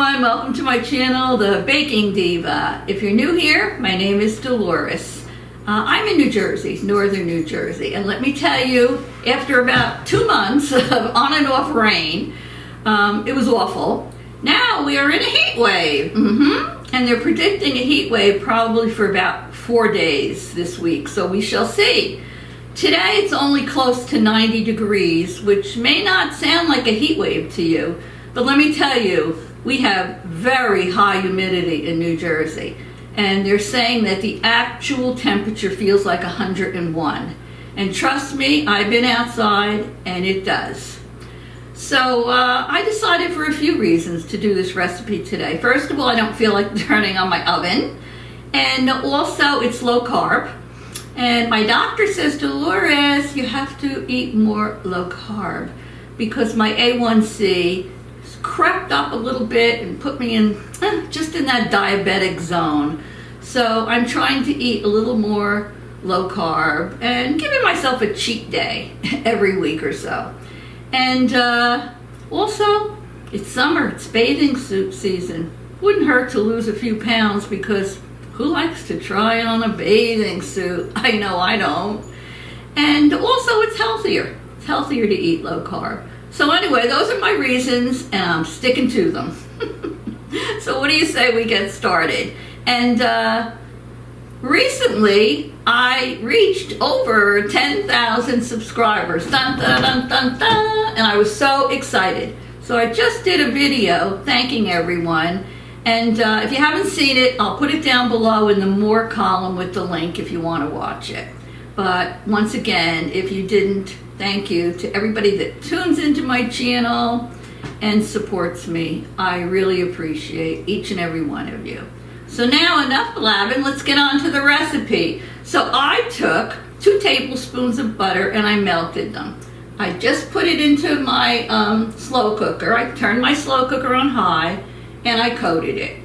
everyone, welcome to my channel, the Baking Diva. If you're new here, my name is Dolores. I'm in New Jersey, northern New Jersey, and let me tell you, after about 2 months of on and off rain, it was awful. Now we are in a heat wave, and they're predicting a heat wave probably for about 4 days this week, so we shall see. Today it's only close to 90 degrees, which may not sound like a heat wave to you, but let me tell you, we have very high humidity in New Jersey, and they're saying that the actual temperature feels like 101. And trust me, I've been outside and it does. So I decided for a few reasons to do this recipe today. First of all, I don't feel like turning on my oven, and also it's low carb. And my doctor says, Dolores, you have to eat more low carb because my A1C crept up a little bit and put me in just in that diabetic zone. So I'm trying to eat a little more low carb and giving myself a cheat day every week or so. And also, it's summer, it's bathing suit season. Wouldn't hurt to lose a few pounds because who likes to try on a bathing suit? I know I don't. And also it's healthier. It's healthier to eat low carb. So anyway, those are my reasons and I'm sticking to them. So what do you say we get started? And recently I reached over 10,000 subscribers. Dun, dun, dun, dun, dun, and I was so excited. So I just did a video thanking everyone. And if you haven't seen it, I'll put it down below in the more column with the link if you want to watch it. But once again, if you didn't, thank you to everybody that tunes into my channel and supports me. I really appreciate each and every one of you. So now enough blabbing, let's get on to the recipe. So I took 2 tablespoons of butter and I melted them. I just put it into my slow cooker. I turned my slow cooker on high and I coated it.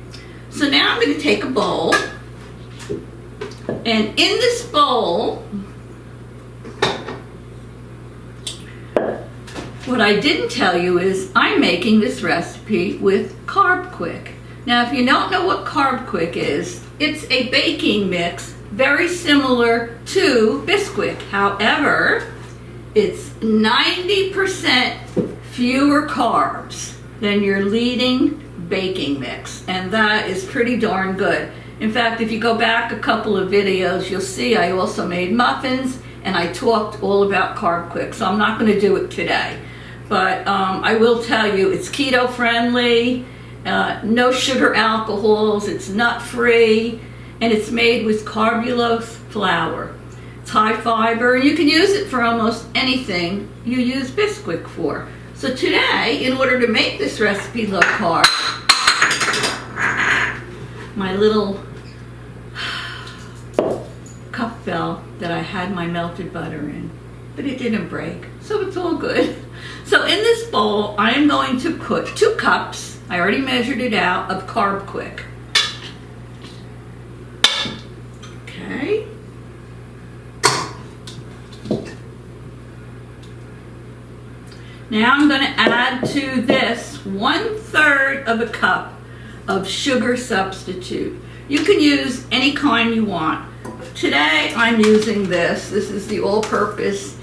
So now I'm going to take a bowl, and in this bowl, what I didn't tell you is I'm making this recipe with Carbquik. Now if you don't know what Carbquik is, it's a baking mix very similar to Bisquick. However, it's 90% fewer carbs than your leading baking mix, and that is pretty darn good. In fact, if you go back a couple of videos, you'll see I also made muffins and I talked all about Carbquik, so I'm not going to do it today. But I will tell you, it's keto friendly, no sugar alcohols, it's nut free, and it's made with carbulose flour. It's high fiber, and you can use it for almost anything you use Bisquick for. So today, in order to make this recipe low carb, my little cup fell that I had my melted butter in, but it didn't break, so it's all good. So in this bowl, I am going to put 2 cups, I already measured it out, of Carbquik. Okay. Now I'm going to add to this 1/3 of a cup of sugar substitute. You can use any kind you want. Today I'm using this. This is the all-purpose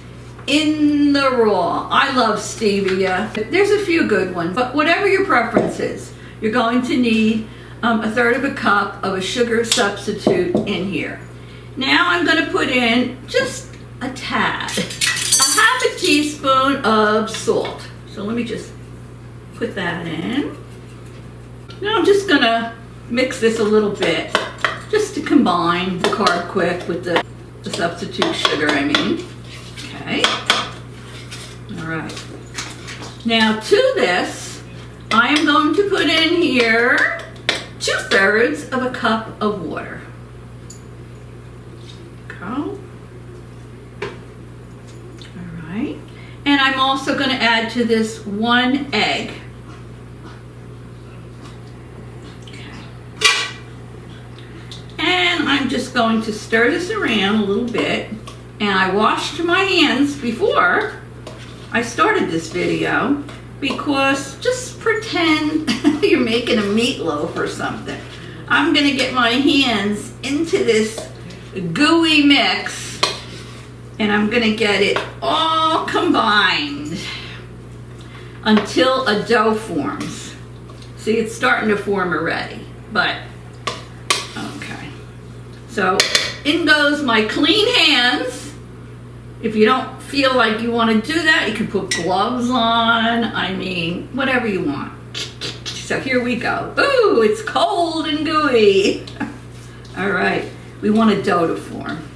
in the raw. I love stevia. There's a few good ones, but whatever your preference is, you're going to need 1/3 of a cup of a sugar substitute in here. Now I'm going to put in just a tad. 1/2 teaspoon of salt. So let me just put that in. Now I'm just going to mix this a little bit just to combine the Carbquik with the substitute sugar, Okay. All right. Now to this, I am going to put in here 2/3 of a cup of water. Go. And I'm also going to add to this 1 egg. Okay. And I'm just going to stir this around a little bit. And I washed my hands before I started this video. because just pretend you're making a meatloaf or something. I'm gonna get my hands into this gooey mix and I'm gonna get it all combined until a dough forms. See, it's starting to form already, but okay. So in goes my clean hands. If you don't feel like you want to do that, you can put gloves on. I mean, whatever you want. So here we go. Ooh, it's cold and gooey. All right, we want a dough to form.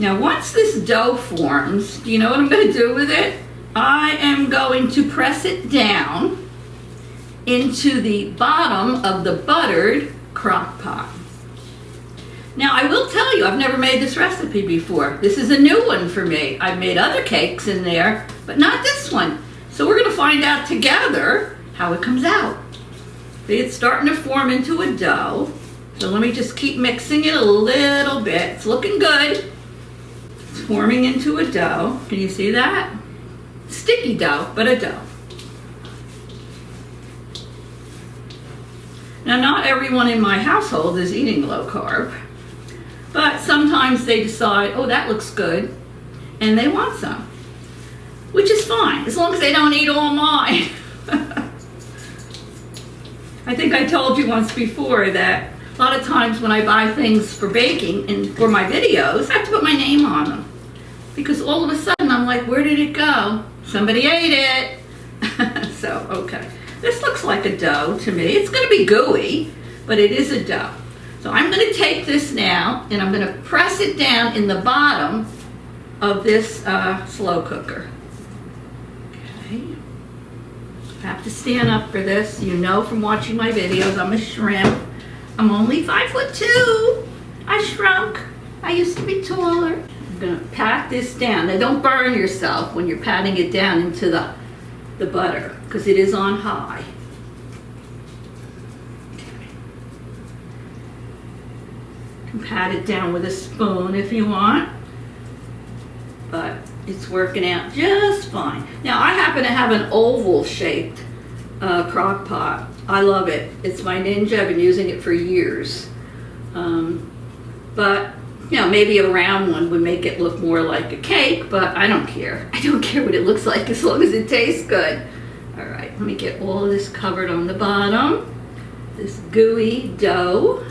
Now, once this dough forms, do you know what I'm going to do with it? I am going to press it down into the bottom of the buttered crock pot. Now, I will tell you, I've never made this recipe before. This is a new one for me. I've made other cakes in there, but not this one. So we're going to find out together how it comes out. See, it's starting to form into a dough. So let me just keep mixing it a little bit. It's looking good. It's forming into a dough. Can you see that? Sticky dough, but a dough. Now, not everyone in my household is eating low carb. But sometimes they decide, oh, that looks good, and they want some, which is fine, as long as they don't eat all mine. I think I told you once before that a lot of times when I buy things for baking and for my videos, I have to put my name on them. Because all of a sudden I'm like, where did it go? Somebody ate it. So, okay. This looks like a dough to me. It's going to be gooey, but it is a dough. So I'm going to take this now and I'm going to press it down in the bottom of this slow cooker. Okay. I have to stand up for this. You know from watching my videos, I'm a shrimp. I'm only 5'2". I shrunk. I used to be taller. I'm going to pat this down. Now don't burn yourself when you're patting it down into the butter because it is on high. You can pat it down with a spoon if you want, but it's working out just fine. Now I happen to have an oval shaped crock pot. I love it. It's my Ninja. I've been using it for years. But you know, maybe a round one would make it look more like a cake, but I don't care. I don't care what it looks like as long as it tastes good. All right, let me get all of this covered on the bottom. This gooey dough.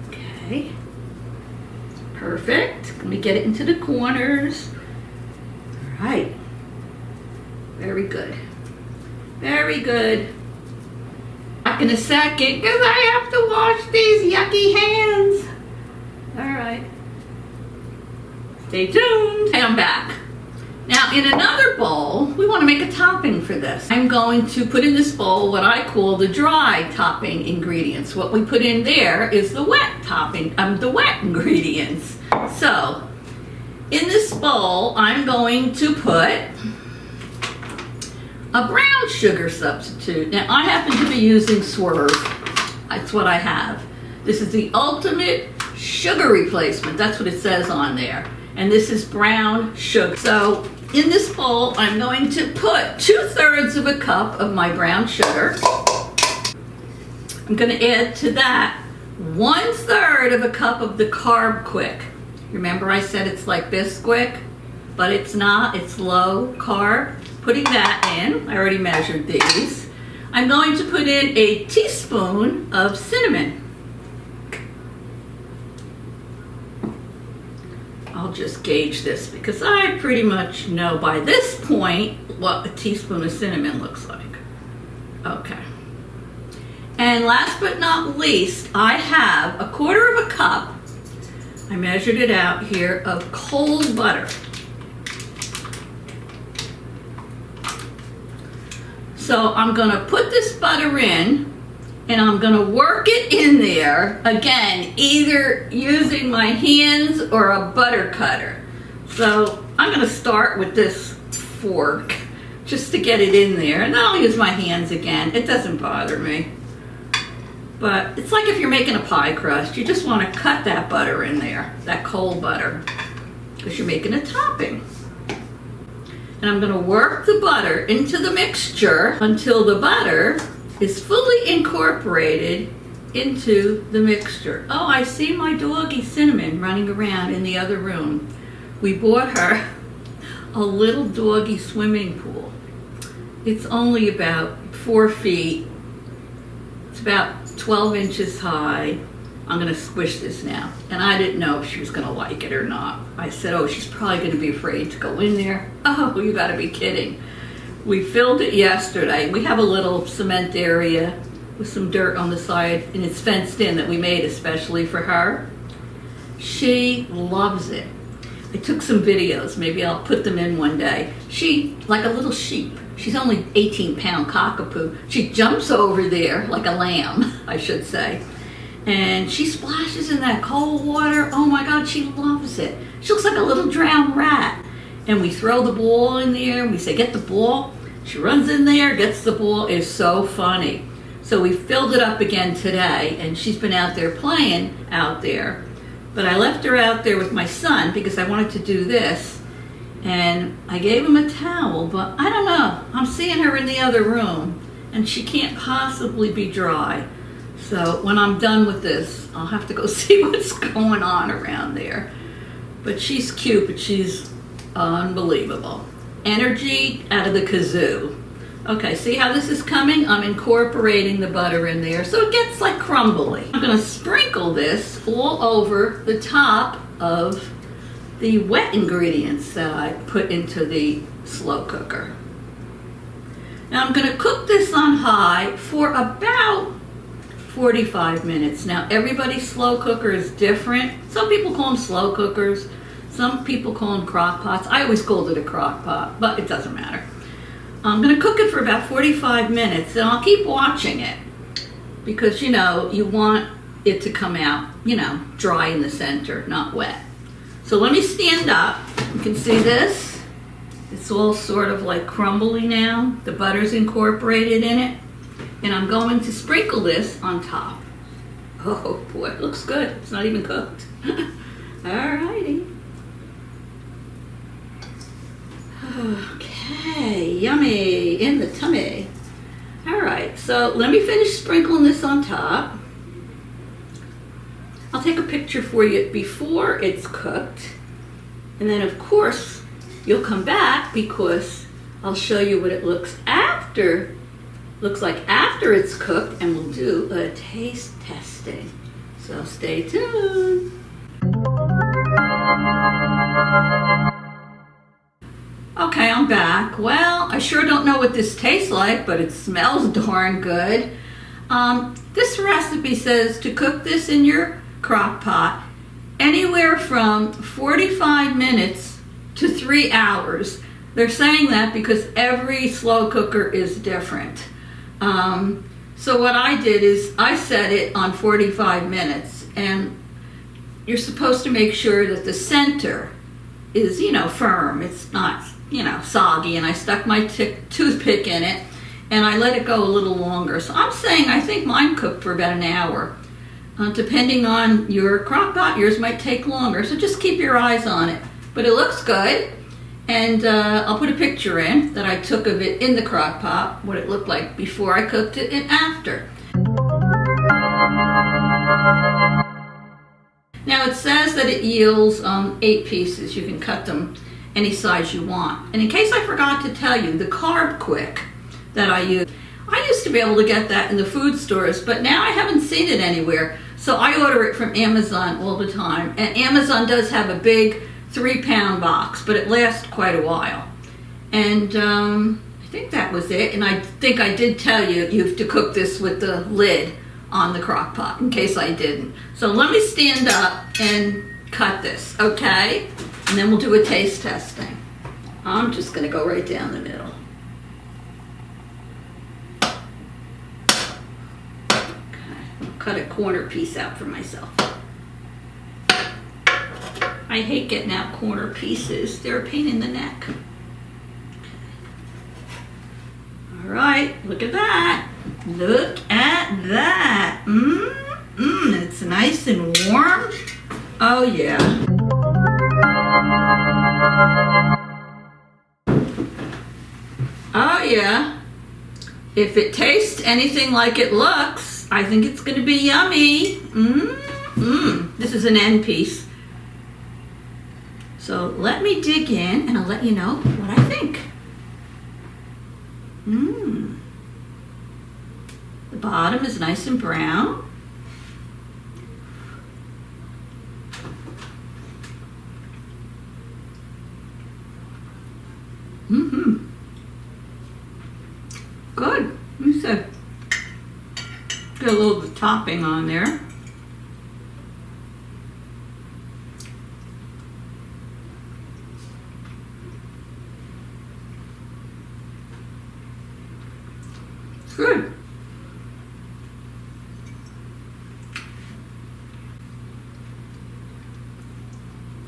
Okay, perfect. Let me get it into the corners. All right, very good. Very good. Back in a second because I have to wash these yucky hands. All right. Stay tuned. I'm back. Now in another bowl, we want to make a topping for this. I'm going to put in this bowl what I call the dry topping ingredients. What we put in there is the wet topping, the wet ingredients. So in this bowl, I'm going to put a brown sugar substitute. Now I happen to be using Swerve. That's what I have. This is the ultimate sugar replacement. That's what it says on there. And this is brown sugar. So in this bowl, I'm going to put 2/3 of a cup of my brown sugar. I'm going to add to that 1/3 of a cup of the Carbquik. Remember I said it's like Bisquick, but it's not. It's low carb. Putting that in, I already measured these. I'm going to put in a teaspoon of cinnamon. I'll just gauge this because I pretty much know by this point what a teaspoon of cinnamon looks like. Okay. And last but not least, I have 1/4 of a cup, I measured it out here, of cold butter. So I'm going to put this butter in and I'm going to work it in there, again, either using my hands or a butter cutter. So I'm going to start with this fork just to get it in there, and then I'll use my hands again. It doesn't bother me. But it's like if you're making a pie crust, you just want to cut that butter in there, that cold butter, because you're making a topping. And I'm going to work the butter into the mixture until the butter is fully incorporated into the mixture. Oh, I see my doggy Cinnamon running around in the other room. We bought her a little doggy swimming pool. It's only about 4 feet. It's about 12 inches high. I'm gonna squish this now. And I didn't know if she was gonna like it or not. I said, oh, she's probably gonna be afraid to go in there. Oh, you gotta be kidding. We filled it yesterday. We have a little cement area with some dirt on the side, and it's fenced in that we made especially for her. She loves it. I took some videos. Maybe I'll put them in one day. She, like a little sheep. She's only 18-pound cockapoo. She jumps over there like a lamb, I should say. And she splashes in that cold water. Oh my God, she loves it. She looks like a little drowned rat. And we throw the ball in there, and we say, get the ball. She runs in there, gets the ball. It's so funny. So we filled it up again today, and she's been out there playing out there. But I left her out there with my son because I wanted to do this. And I gave him a towel, but I don't know. I'm seeing her in the other room, and she can't possibly be dry. So when I'm done with this, I'll have to go see what's going on around there. But she's cute, but she's unbelievable. Energy out of the kazoo. Okay, see how this is coming? I'm incorporating the butter in there so it gets like crumbly. I'm gonna sprinkle this all over the top of the wet ingredients that I put into the slow cooker. Now I'm gonna cook this on high for about 45 minutes. Now everybody's slow cooker is different. Some people call them slow cookers. Some people call them crock pots. I always called it a crock pot, but it doesn't matter. I'm gonna cook it for about 45 minutes, and I'll keep watching it because, you know, you want it to come out, you know, dry in the center, not wet. So let me stand up. You can see this. It's all sort of like crumbly now. The butter's incorporated in it. And I'm going to sprinkle this on top. Oh boy, it looks good. It's not even cooked. Alrighty. Okay, yummy in the tummy. Alright, so let me finish sprinkling this on top. I'll take a picture for you before it's cooked. And then of course, you'll come back because I'll show you what it looks like after it's cooked, and we'll do a taste testing. So stay tuned. Okay, I'm back. Well, I sure don't know what this tastes like, but it smells darn good. This recipe says to cook this in your crock pot anywhere from 45 minutes to 3 hours. They're saying that because every slow cooker is different. So what I did is I set it on 45 minutes, and you're supposed to make sure that the center is, you know, firm. It's not, you know, soggy, and I stuck my toothpick in it, and I let it go a little longer. So I'm saying I think mine cooked for about an hour. Depending on your crock pot, yours might take longer, so just keep your eyes on it. But it looks good. And I'll put a picture in that I took of it in the crock pot, what it looked like before I cooked it and after. Now it says that it yields 8 pieces. You can cut them any size you want. And in case I forgot to tell you, the Carbquik that I used to be able to get that in the food stores, but now I haven't seen it anywhere. So I order it from Amazon all the time. And Amazon does have a big 3-pound box, but it lasts quite a while. And I think that was it. And I think I did tell you you have to cook this with the lid on the crock pot, in case I didn't. So let me stand up and cut this, okay? And then we'll do a taste testing. I'm just gonna go right down the middle. Okay, I'll cut a corner piece out for myself. I hate getting out corner pieces. They're a pain in the neck. All right, look at that. Look at that. It's nice and warm. Oh yeah. tell you, if it tastes anything like it looks, I think it's going to be yummy. This is an end piece. So let me dig in and I'll let you know what I think. The bottom is nice and brown. Good. Let me see. Get a little of the topping on there. It's good.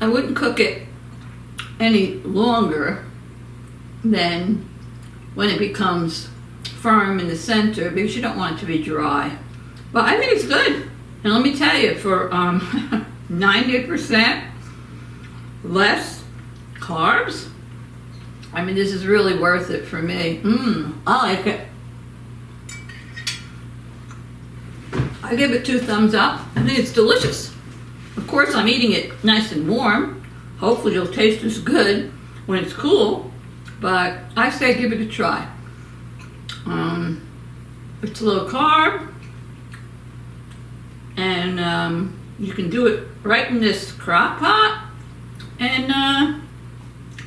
I wouldn't cook it any longer than when it becomes firm in the center, because you don't want it to be dry. But I think it's good. And let me tell you, for 90% less carbs, I mean, this is really worth it for me. I like it. I give it 2 thumbs up. I think it's delicious. Of course, I'm eating it nice and warm. Hopefully it'll taste as good when it's cool, but I say give it a try. It's low carb, and you can do it right in this crock pot, and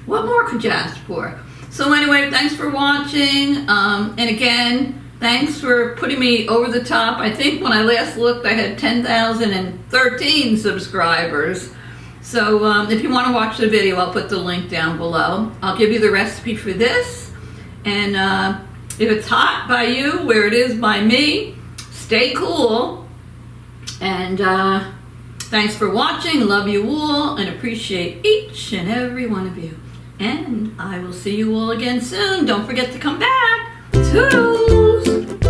what more could you ask for? So anyway, thanks for watching, and again, thanks for putting me over the top. I think when I last looked, I had 10,013 subscribers. So if you want to watch the video, I'll put the link down below. I'll give you the recipe for this, and if it's hot by you, where it is by me, stay cool. And thanks for watching. Love you all and appreciate each and every one of you. And I will see you all again soon. Don't forget to come back. Toodles!